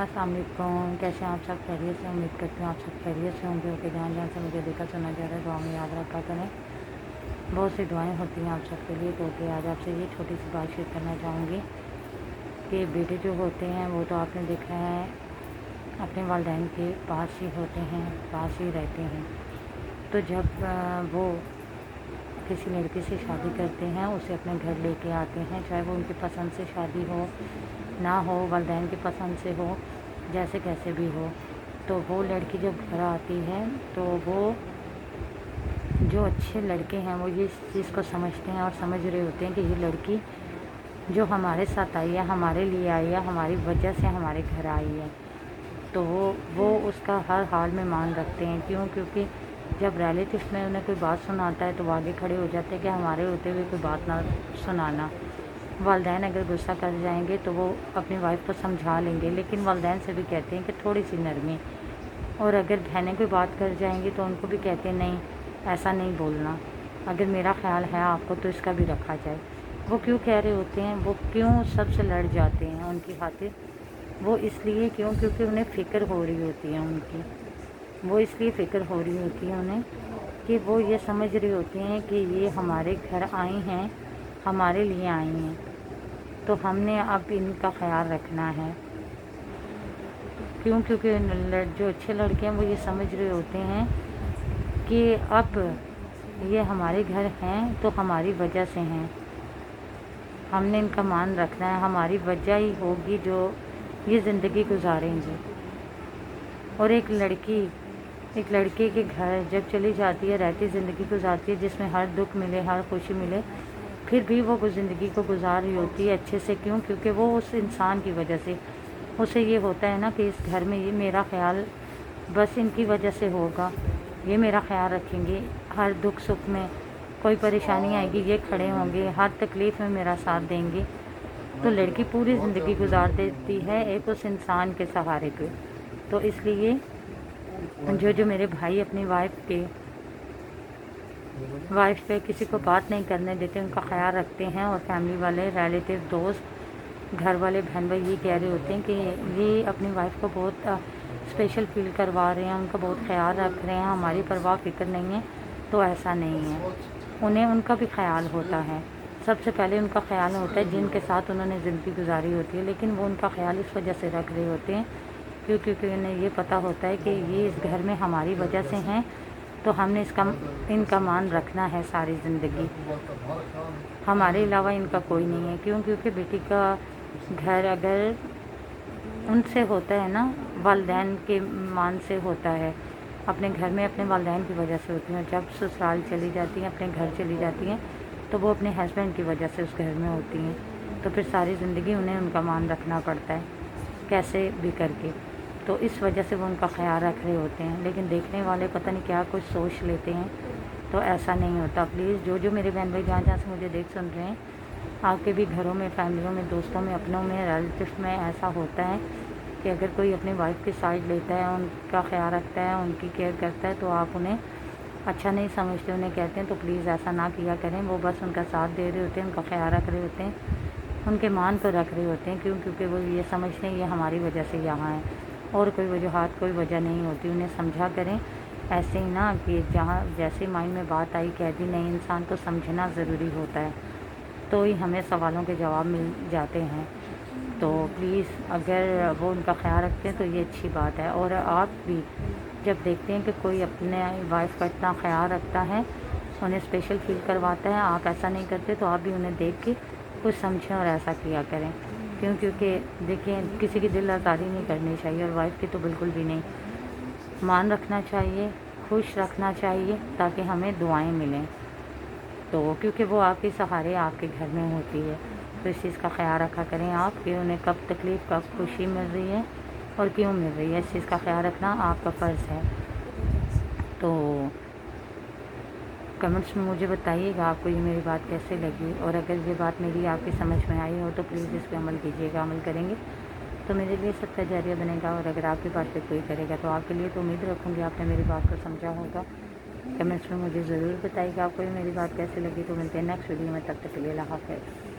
अस्सलाम वालेकुम। कैसे हैं आप सब? खैरियत से? उम्मीद करती हूँ आप सब खैरियत से होंगे। ओके, जहाँ जहाँ से मुझे देखा सुना जा रहा है, दुआ में याद रखा करें। बहुत सी दुआएं होती हैं आप सब के लिए। तो ओके, आज आपसे ये छोटी सी बात शेयर करना चाहूँगी कि बेटे जो होते हैं वो तो आपने देखा है अपने वालिदैन के पास ही होते हैं, पास ही रहते हैं। तो जब वो किसी लड़की से शादी करते हैं, उसे अपने घर लेके आते हैं, चाहे वो उनकी पसंद से शादी हो ना हो, वालिदैन की पसंद से हो, जैसे कैसे भी हो। तो वो लड़की जब घर आती है तो वो जो अच्छे लड़के हैं वो ये इस चीज़ को समझते हैं और समझ रहे होते हैं कि ये लड़की जो हमारे साथ आई है, हमारे लिए आई है, हमारी वजह से हमारे घर आई है। तो वो उसका हर हाल में मान रखते हैं। क्यों? क्योंकि जब रिलेटिव में उन्हें कोई बात सुनाता है तो वो आगे खड़े हो जाते हैं कि हमारे होते हुए कोई बात ना सुनाना। वालिदैन अगर गुस्सा कर जाएंगे तो वो अपनी वाइफ को समझा लेंगे, लेकिन वालिदैन से भी कहते हैं कि थोड़ी सी नरमी। और अगर बहनें कोई बात कर जाएंगी तो उनको भी कहते हैं नहीं, ऐसा नहीं बोलना, अगर मेरा ख्याल है आपको तो इसका भी रखा जाए। वो क्यों कह रहे होते हैं, वो क्यों सबसे लड़ जाते हैं उनकी खातिर? वो इसलिए क्यों? क्योंकि उन्हें फ़िक्र हो रही होती है उनकी। वो इसलिए फ़िक्र हो रही होती है उन्हें कि वो ये समझ रहे होते हैं कि ये हमारे घर आई हैं, हमारे लिए आई हैं, तो हमने अब इनका ख्याल रखना है। क्यों? क्योंकि जो अच्छे लड़के हैं वो ये समझ रहे होते हैं कि अब ये हमारे घर हैं तो हमारी वजह से हैं, हमने इनका मान रखना है, हमारी वजह ही होगी जो ये ज़िंदगी गुजारेंगे। और एक लड़के के घर जब चली जाती है, रहती ज़िंदगी गुजारती है जिसमें हर दुख मिले, हर खुशी मिले, फिर भी वो ज़िंदगी को गुजार रही होती है अच्छे से। क्यों? क्योंकि वो उस इंसान की वजह से, उसे ये होता है ना कि इस घर में ये मेरा ख्याल बस इनकी वजह से होगा, ये मेरा ख्याल रखेंगे, हर दुख सुख में कोई परेशानी आएगी ये खड़े होंगे, हर तकलीफ़ में मेरा साथ देंगे। तो लड़की पूरी ज़िंदगी गुजार देती है एक उस इंसान के सहारे पे। तो इसलिए जो मेरे भाई अपनी वाइफ पे किसी को बात नहीं करने देते, उनका ख्याल रखते हैं, और फैमिली वाले, रिलेटिव, दोस्त, घर वाले, बहन भाई ये कह रहे होते हैं कि ये अपनी वाइफ को बहुत स्पेशल फील करवा रहे हैं, उनका बहुत ख्याल रख रहे हैं, हमारी परवाह फ़िक्र नहीं है। तो ऐसा नहीं है, उन्हें उनका भी ख्याल होता है। सबसे पहले उनका ख्याल होता है जिनके साथ उन्होंने ज़िंदगी गुजारी होती है, लेकिन वो उनका ख्याल इस वजह से रख रहे होते हैं क्योंकि उन्हें ये पता होता है कि ये इस घर में हमारी वजह से हैं, तो हमने इनका मान रखना है सारी ज़िंदगी, हमारे अलावा इनका कोई नहीं है। क्यों? क्योंकि बेटी का घर अगर उनसे होता है ना, वालिदैन के मान से होता है, अपने घर में अपने वालिदैन की वजह से होती हैं। जब ससुराल चली जाती हैं, अपने घर चली जाती हैं, तो वो अपने हस्बैंड की वजह से उस घर में होती हैं। तो फिर सारी ज़िंदगी उन्हें उनका मान रखना पड़ता है, कैसे भी करके। तो इस वजह से वो उनका ख्याल रख रहे होते हैं, लेकिन देखने वाले पता नहीं क्या कुछ सोच लेते हैं। तो ऐसा नहीं होता। प्लीज़ जो मेरे बहन भाई जहाँ जहाँ से मुझे देख सुन रहे हैं, आपके भी घरों में, फैमिलियों में, दोस्तों में, अपनों में, रिलेटिव में ऐसा होता है कि अगर कोई अपनी वाइफ की साइड लेता है, उनका ख्याल रखता है, उनकी केयर करता है, तो आप उन्हें अच्छा नहीं समझते, उन्हें कहते हैं। तो प्लीज़ ऐसा ना किया करें। वो बस उनका साथ दे रहे होते हैं, उनका ख्याल रख रहे होते हैं, उनके मान को रख रहे होते हैं। क्यों? क्योंकि वो ये समझते हैं ये हमारी वजह से यहाँ है, और कोई वजूहात, कोई वजह नहीं होती। उन्हें समझा करें, ऐसे ही ना कि जहाँ जैसे माइंड में बात आई कह दी, नहीं, इंसान को समझना ज़रूरी होता है, तो ही हमें सवालों के जवाब मिल जाते हैं। तो प्लीज़ अगर वो उनका ख्याल रखते हैं तो ये अच्छी बात है। और आप भी जब देखते हैं कि कोई अपने वाइफ का इतना ख्याल रखता है, उन्हें स्पेशल फील करवाता है, आप ऐसा नहीं करते, तो आप भी उन्हें देख के कुछ समझें और ऐसा किया करें। क्यों? क्योंकि देखिए, किसी की दिल आज़ारी नहीं करनी चाहिए, और वाइफ की तो बिल्कुल भी नहीं। मान रखना चाहिए, खुश रखना चाहिए, ताकि हमें दुआएं मिलें। तो क्योंकि वो आपके सहारे आपके घर में होती है, तो इस चीज़ का ख्याल रखा करें आप कि उन्हें कब तकलीफ़, कब खुशी मिल रही है और क्यों मिल रही है। इस चीज़ का ख्याल रखना आपका फ़र्ज़ है। तो कमेंट्स में मुझे बताइएगा आपको ये मेरी बात कैसे लगी, और अगर ये बात मेरी आपकी समझ में आई हो तो प्लीज़ इस पर अमल कीजिएगा। अमल करेंगे तो मेरे लिए सच्चा जारिया बनेगा, और अगर आपकी बात पे कोई करेगा तो आपके लिए तो उम्मीद रखूँगी आपने मेरी बात को समझा होगा। कमेंट्स में मुझे ज़रूर बताइएगा आपको ये मेरी बात कैसे लगी। तो मिलते हैं नेक्स्ट वीडियो में, तब तक के लिए अल्लाह हाफ़िज़।